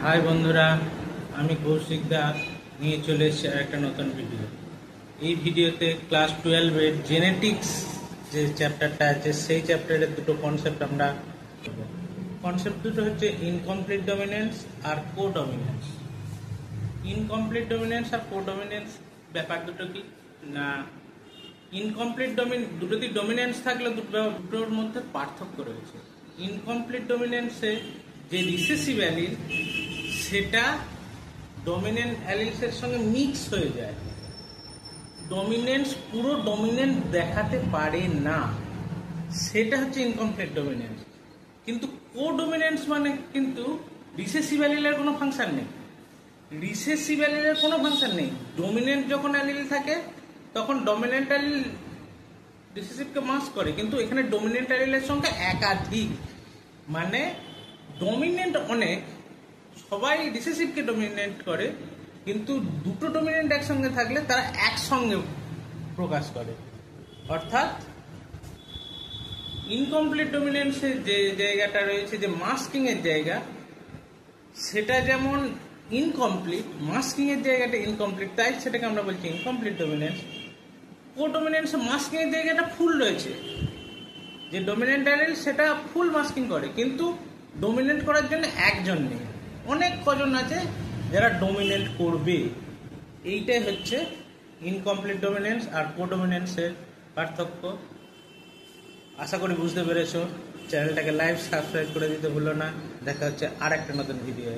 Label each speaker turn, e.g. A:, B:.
A: High বন্ধুরা, আমি কৌশিক দাস নিয়ে চলে এসেছি একটা নতুন ভিডিও। এই ভিডিওতে ক্লাস 12-এর জেনেটিক্স যে চ্যাপ্টারটা আছে সেই চ্যাপ্টারের দুটো কনসেপ্ট আমরা করব। কনসেপ্ট দুটো হচ্ছে ইনকমপ্লিট ডমিনেন্স আর কোডমিনেন্স। ইনকমপ্লিট ডমিনেন্স আর কোডমিনেন্স ব্যাপার দুটো কি না, ইনকমপ্লিট দুটোতেই ডমিনেন্স থাকলে দুটোর মধ্যে পার্থক্য রয়েছে। ইনকমপ্লিট ডমিনেন্সে যে রিসেসিভ অ্যালিল সেটা ডমিনেন্ট অ্যালিলসের সঙ্গে মিক্স হয়ে যায়, ডমিনেন্স পুরো ডমিনেন্ট দেখাতে পারে না, সেটা হচ্ছে ইনকমপ্লিট ডমিনেন্স। কিন্তু কোডমিনেন্স মানে কিন্তু রিসেসিভ অ্যালিলের কোনো ফাংশন নেই, রিসেসিভ অ্যালিলের কোনো ফাংশন নেই। ডমিনেন্ট যখন অ্যালিল থাকে তখন ডমিনেন্ট অ্যালিল রিসেসিভকে মাস্ক করে, কিন্তু এখানে ডমিনেন্ট অ্যালিলের সংখ্যা একাধিক, মানে ডমিনেন্ট অনেক, সবাই রিসেসিভকে ডমিনেন্ট করে, কিন্তু দুটো ডমিনেন্ট একসঙ্গে থাকলে তারা একসঙ্গে প্রকাশ করে। অর্থাৎ ইনকমপ্লিট ডমিনেন্সের যে জায়গাটা রয়েছে, যে মাস্কিং এর জায়গা, সেটা যেমন ইনকমপ্লিট, মাস্কিং এর জায়গাটা ইনকমপ্লিট, তাই সেটাকে আমরা বলছি ইনকমপ্লিট ডমিনেন্স। কোডমিনেন্স মাস্কিং এর জায়গাটা ফুল রয়েছে, যে ডমিনেন্ট অ্যালিল সেটা ফুল মাস্কিং করে, কিন্তু ডমিনেন্ট করার জন্য একজন নেই, অনেক কজন আছে যারা ডমিনেন্ট করবে। এইটাই হচ্ছে ইনকমপ্লিট ডমিনেন্স আর কোডমিনেন্সের পার্থক্য। আশা করি বুঝতে পেরেছো। চ্যানেলটাকে লাইক সাবস্ক্রাইব করে দিতে ভুলো না। দেখা হচ্ছে আর একটা নতুন ভিডিও।